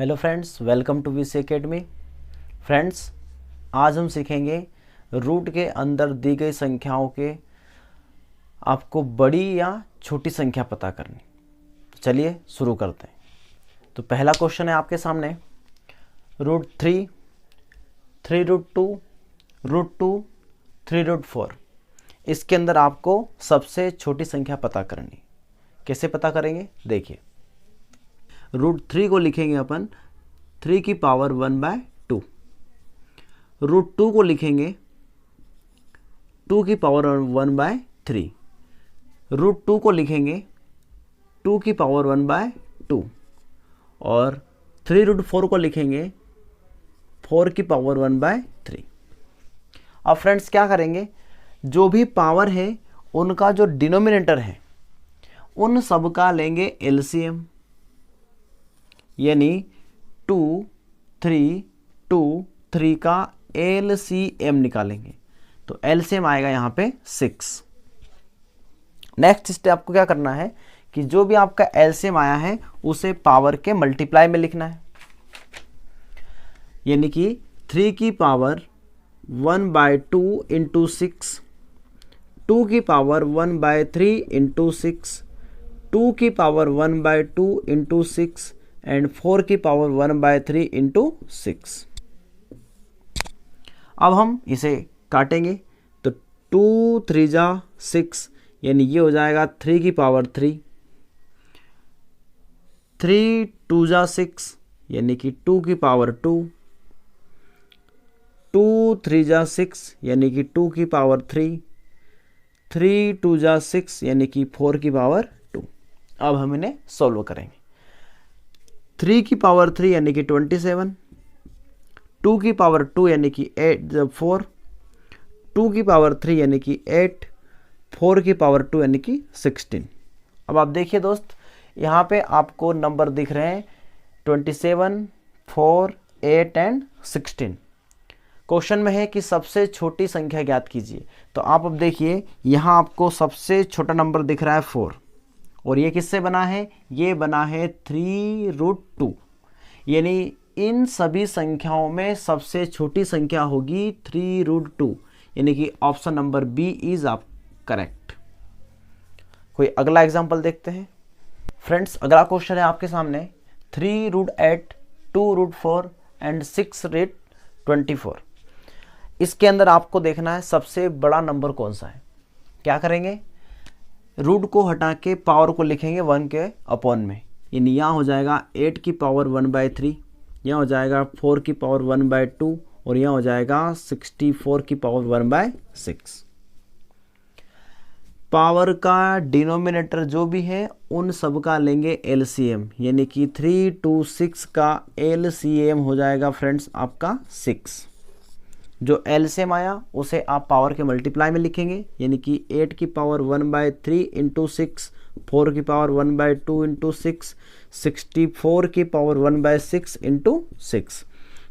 Hello friends, welcome to VC academy. Friends, आज हम सीखेंगे रूट के अंदर दी गई संख्याओं के आपको बड़ी या छोटी संख्या पता करनी। चलिए शुरू करते हैं। तो पहला क्वेश्चन है आपके सामने, √3, 3√2, √2, 3√4। इसके अंदर आपको सबसे छोटी संख्या पता करनी। कैसे पता करेंगे, देखिए। √3 को लिखेंगे अपन 3 की पावर 1/2। √2 को लिखेंगे 2 की पावर 1/3। √2 को लिखेंगे 2 की पावर 1/2 और 3√4 को लिखेंगे 4 की पावर 1/3। अब फ्रेंड्स क्या करेंगे, जो भी पावर है उनका जो डिनोमिनेटर है उन सब का लेंगे एलसीएम, यानी 2, 3, 2, 3 का एलसीएम निकालेंगे। तो एलसीएम आएगा यहाँ पे 6। नेक्स्ट स्टेप आपको क्या करना है कि जो भी आपका एलसीएम आया है उसे पावर के मल्टीप्लाई में लिखना है, यानी कि 3 की पावर 1/2 इंटू 6, 2 की पावर 1/3 इंटू 6, 2 की पावर 1/2 इंटू 6 एंड 4 की पावर 1/3 इंटू 6। अब हम इसे काटेंगे तो 2 3 जा 6, यानी ये हो जाएगा 3 की पावर 3, 3 2 जा 6, यानी कि 2 की पावर 2, 2 3 जा 6, यानी कि 2 की पावर 3, 3 2 जा 6, यानी कि 4 की पावर 2। अब हम इन्हें सॉल्व करेंगे। 3 की पावर 3 यानी कि 27, 2 की पावर 2 यानी कि 4, 2 की पावर 3 यानी कि 8, 4 की पावर 2 यानी कि 16। अब आप देखिए दोस्त, यहाँ पे आपको नंबर दिख रहे हैं 27, 4, 8 एंड 16। क्वेश्चन में है कि सबसे छोटी संख्या ज्ञात कीजिए। तो आप अब देखिए, यहाँ आपको सबसे छोटा नंबर दिख रहा है 4, और ये किससे बना है, ये बना है 3√2, यानी इन सभी संख्याओं में सबसे छोटी संख्या होगी 3√2, यानी कि ऑप्शन नंबर बी इज आप करेक्ट। कोई अगला एग्जांपल देखते हैं। फ्रेंड्स, अगला क्वेश्चन है आपके सामने 3√8, 2√4 एंड 6√24। इसके अंदर आपको देखना है सबसे बड़ा नंबर कौन सा है। क्या करेंगे, रूट को हटा के पावर को लिखेंगे 1 के अपॉन में, यानी यहाँ हो जाएगा 8 की पावर 1/3, यहाँ हो जाएगा 4 की पावर 1/2 और यहाँ हो जाएगा 64 की पावर 1/6। पावर का डिनोमिनेटर जो भी है उन सब का लेंगे एलसीएम, यानी कि 3 2 6 का एलसीएम हो जाएगा फ्रेंड्स आपका 6। जो एलसीएम आया उसे आप पावर के मल्टीप्लाई में लिखेंगे, यानी कि 8 की पावर 1/3 इंटू 6, 4 की पावर 1/2 इंटू 6, 64 की पावर 1/6 इंटू 6।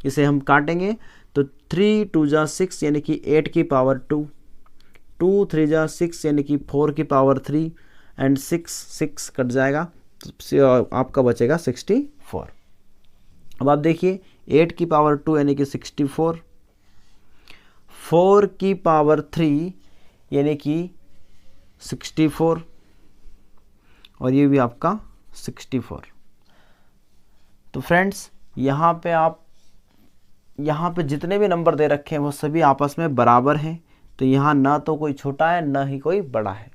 इसे हम काटेंगे तो 3 2 जा 6, यानी कि 8 की पावर 2, 2 3 जा 6, यानी कि 4 की पावर 3 एंड 6 कट जाएगा तो आपका बचेगा 64। अब आप देखिए 8 की पावर 2 यानी कि 64, 4 की पावर 3 यानी कि 64 और ये भी आपका 64। तो फ्रेंड्स, यहाँ पे जितने भी नंबर दे रखे हैं वो सभी आपस में बराबर हैं। तो यहाँ ना तो कोई छोटा है ना ही कोई बड़ा है,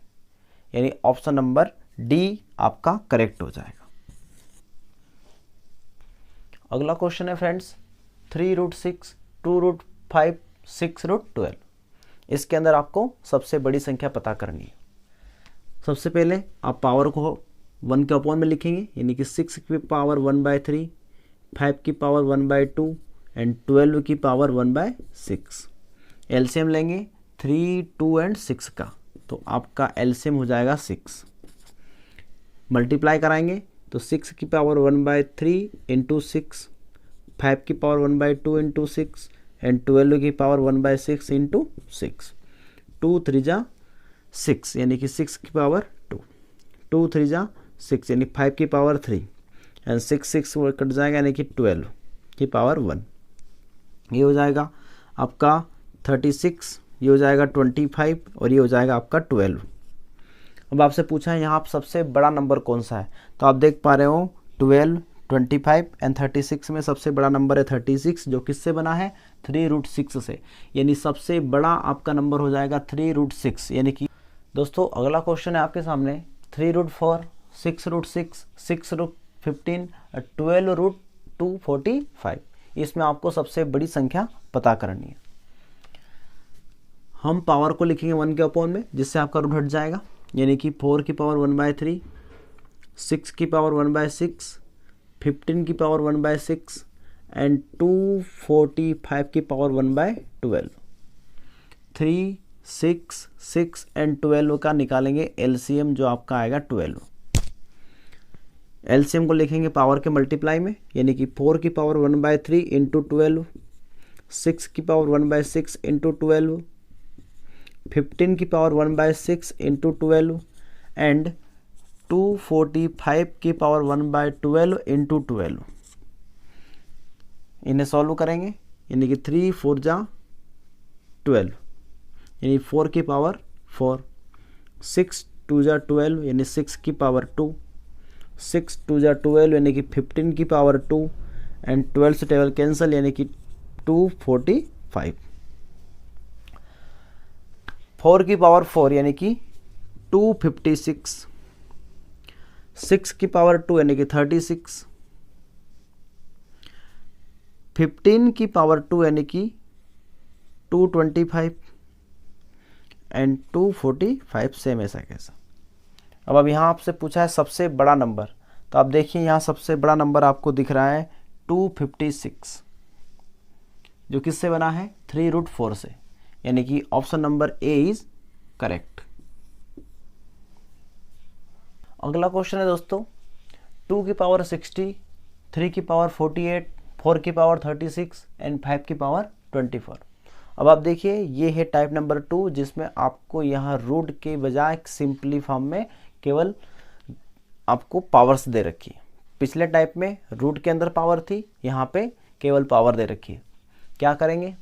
यानी ऑप्शन नंबर डी आपका करेक्ट हो जाएगा। अगला क्वेश्चन है फ्रेंड्स 3√6, 2√5, 6√12। इसके अंदर आपको सबसे बड़ी संख्या पता करनी है। सबसे पहले आप पावर को 1 के अपॉन में लिखेंगे, यानी कि 6 की पावर 1/3, 5 की पावर 1/2 एंड 12 की पावर 1/6। एलसीएम लेंगे 3, 2 एंड 6 का, तो आपका एलसीएम हो जाएगा 6। मल्टीप्लाई कराएंगे तो 6 की पावर 1/3 इंटू 6, 5 की पावर 1/2 इंटू 6 एंड 12 की पावर 1/6 इंटू 6। 2 3 जा 6, यानी कि 6 की पावर 2, 2 3 जा 6, यानी 5 की पावर 3 एंड 6 कट जाएगा यानी कि 12 की पावर 1। ये हो जाएगा आपका 36, ये हो जाएगा 25 और ये हो जाएगा आपका 12। अब आपसे पूछा है यहाँ आप सबसे बड़ा नंबर कौन सा है, तो आप देख पा रहे हो 12, 25 एंड 36 में सबसे बड़ा नंबर है 36, जो किससे बना है 3√6 से, यानी सबसे बड़ा आपका नंबर हो जाएगा 3√6। यानी कि दोस्तों अगला क्वेश्चन है आपके सामने 3√4, 6√6, 6√15, 12√245। इसमें आपको सबसे बड़ी संख्या पता करनी है। हम पावर को लिखेंगे 1 के अपॉन में, जिससे आपका रूट हट जाएगा, यानी कि 4 की पावर 1/3, 6 की पावर 1/6, 15 की पावर 1/6 एंड 245 की पावर 1/12। 3, 6, 6 एंड 12 का निकालेंगे एलसीएम, जो आपका आएगा 12। एलसीएम को लिखेंगे पावर के मल्टीप्लाई में, यानी कि 4 की पावर 1/3 इंटू 12, 6 की पावर 1/6 इंटू 12, 15 की पावर 1/6 इंटू 12 एंड 245 की पावर 1/12 इंटू 12। इन्हें सॉल्व करेंगे, यानी कि 3 4 जा 12, यानी 4 की पावर 4, 6 2 जा 12 यानी 6 की पावर 2, 6 2 जा 12 यानी कि 15 की पावर 2 एंड 12 से 12 कैंसिल यानी कि 245। 4 की पावर 4 यानी कि 256, 6 की पावर 2 यानी कि 36, 15 की पावर 2 यानी कि 225 एंड 245 सेम ऐसा कैसा। अब यहाँ आपसे पूछा है सबसे बड़ा नंबर, तो आप देखिए यहाँ सबसे बड़ा नंबर आपको दिख रहा है 256, जो किससे बना है 3√4 से, यानी कि option number A is correct. अगला क्वेश्चन है दोस्तों 2 की पावर 60, 3 की पावर 48, 4 की पावर 36 एंड 5 की पावर 24। अब आप देखिए ये है टाइप नंबर 2, जिसमें आपको यहाँ रूट के बजाय सिंपली फॉर्म में केवल आपको पावर्स दे रखी है। पिछले टाइप में रूट के अंदर पावर थी, यहाँ पे केवल पावर दे रखी है। क्या करेंगे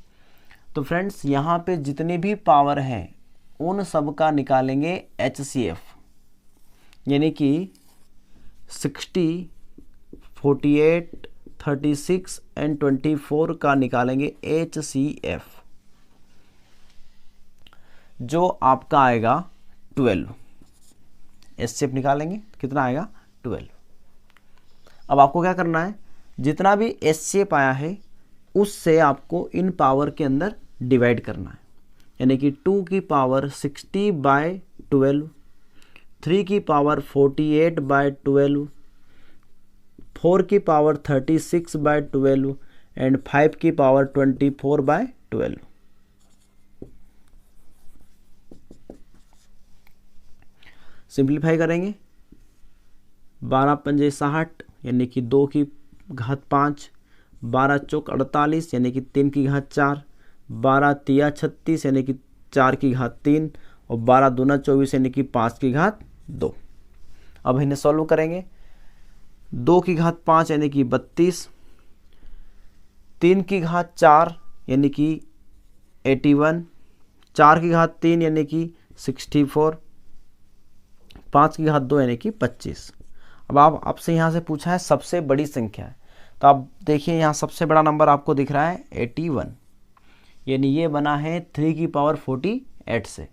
तो फ्रेंड्स यहाँ पे जितनी भी पावर हैं उन सब का निकालेंगे HCF, यानी कि 60, 48, 36 एंड 24 का निकालेंगे HCF, जो आपका आएगा 12। HCF निकालेंगे कितना आएगा 12। अब आपको क्या करना है, जितना भी HCF आया है उससे आपको इन पावर के अंदर डिवाइड करना है, यानी कि 2 की पावर 60/12, 3 की पावर 48/12, 4 की पावर 36/12 एंड 5 की पावर 24/12। सिंप्लीफाई करेंगे, 12 पंजे 60 यानी कि 2 की घात 5, 12 चौक 48 यानी कि 3 की घात 4, 12 तिया 36 यानी कि 4 की घात 3 और 12 दूना 24 यानी कि 5 की घात 2। अब इन्हें सॉल्व करेंगे, 2 की घात 5 यानी कि 32, 3 की घात 4 यानी कि 81, 4 की घात 3 यानी कि 64, 5 की घात 2 यानी कि 25। अब आपसे यहाँ से पूछा है सबसे बड़ी संख्या है, तो आप देखिए यहाँ सबसे बड़ा नंबर आपको दिख रहा है 81, यानी ये बना है 3 की पावर 48 से,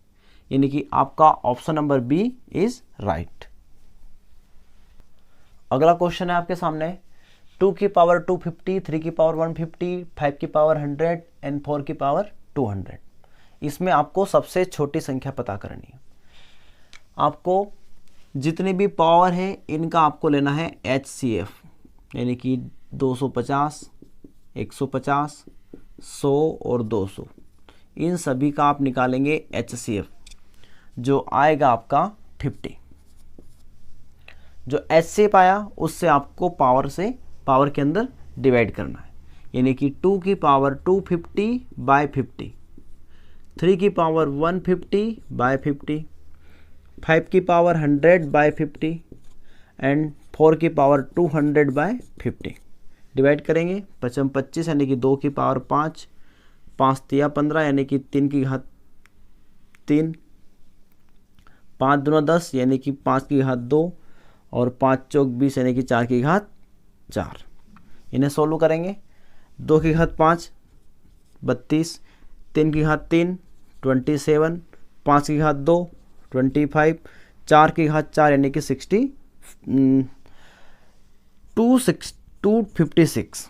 यानी कि आपका option number B is right. अगला क्वेश्चन है आपके सामने 2 की पावर 250, 3 की पावर 150, 5 की पावर 100 एंड 4 की पावर 200। इसमें आपको सबसे छोटी संख्या पता करनी है। आपको जितनी भी पावर है इनका आपको लेना है HCF, यानी कि 250, 150, 100 और 200, इन सभी का आप निकालेंगे HCF, जो आएगा आपका 50। जो HCF आया उससे आपको पावर के अंदर डिवाइड करना है, यानी कि 2 की पावर 250/50, 3 की पावर 150/50, 5 की पावर 100/50 एंड 4 की पावर 200/50 डिवाइड करेंगे। 25 यानी कि 2 की पावर 5, 5 तिया 15 यानी कि 3 की घात 3, 5 दूना 10 यानी कि 5 की घात 2 और 5 चौक 20 यानी कि 4 की घात 4। इन्हें सोल्व करेंगे। 2 की घात 5 32, 3 की घात 3 27, 5 की घात 2 25, 4 की घात 4 यानी कि 256।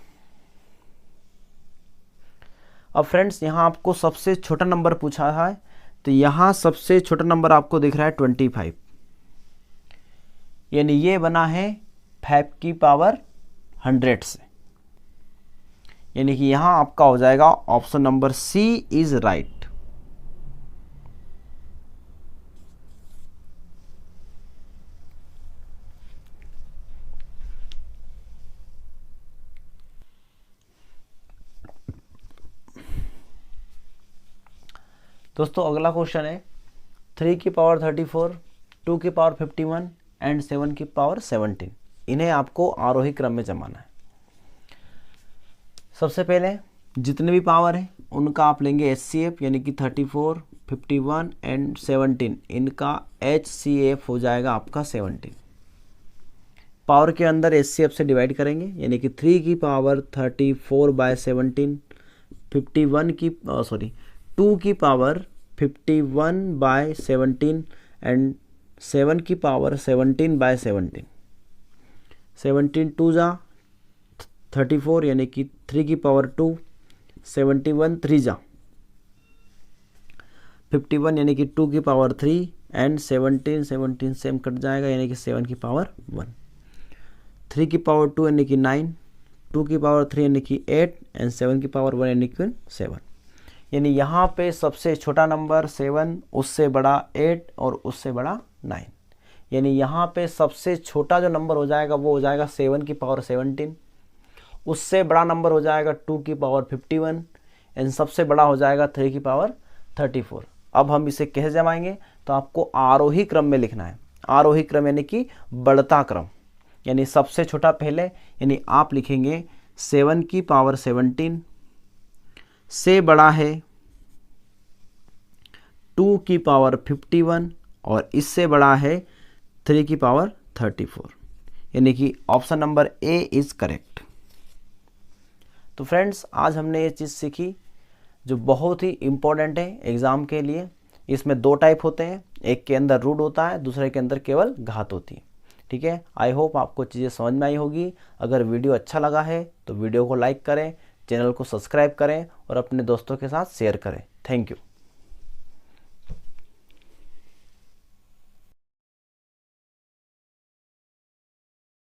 अब फ्रेंड्स यहाँ आपको सबसे छोटा नंबर पूछा है, तो यहाँ सबसे छोटा नंबर आपको दिख रहा है 25, यानी ये बना है 5 की पावर 100 से, यानी कि यहाँ आपका हो जाएगा option number C is right. दोस्तों अगला क्वेश्चन है 3 की पावर 34, 2 की पावर 51 एंड 7 की पावर 17। इन्हें आपको आरोही क्रम में जमाना है। सबसे पहले जितने भी पावर है उनका आप लेंगे HCF, यानी कि 34, 51 एंड 17, इनका HCF हो जाएगा आपका 17। पावर के अंदर HCF से डिवाइड करेंगे, यानी कि 3 की पावर 34/17, 2 की पावर 51/17 एंड 7 की पावर 17/17। 17 2 जा 34 यानी कि 3 की पावर 2, 71 3 जा 51 यानी कि 2 की पावर 3 एंड 17 सेम कट जाएगा यानी कि 7 की पावर 1। 3 की पावर 2 यानी कि 9, 2 की पावर 3 यानी कि 8 एंड 7 की पावर 1 यानी कि 7। यानी यहाँ पे सबसे छोटा नंबर 7, उससे बड़ा 8 और उससे बड़ा 9। यानी यहाँ पे सबसे छोटा जो नंबर हो जाएगा वो हो जाएगा 7 की पावर 17, उससे बड़ा नंबर हो जाएगा 2 की पावर 51 एंड सबसे बड़ा हो जाएगा 3 की पावर 34। अब हम इसे कैसे जमाएंगे, तो आपको आरोही क्रम में लिखना है। आरोही क्रम यानी कि बढ़ता क्रम, यानी सबसे छोटा पहले, यानी आप लिखेंगे 7 की पावर 17 से बड़ा है 2 की पावर 51 और इससे बड़ा है 3 की पावर 34, यानी कि option number A is correct. तो फ्रेंड्स आज हमने ये चीज़ सीखी जो बहुत ही इम्पोर्टेंट है एग्ज़ाम के लिए। इसमें 2 टाइप होते हैं, एक के अंदर रूट होता है, दूसरे के अंदर केवल घात होती है। ठीक है, आई होप आपको चीज़ें समझ में आई होगी। अगर वीडियो अच्छा लगा है तो वीडियो को लाइक करें, चैनल को सब्सक्राइब करें और अपने दोस्तों के साथ शेयर करें। Thank you.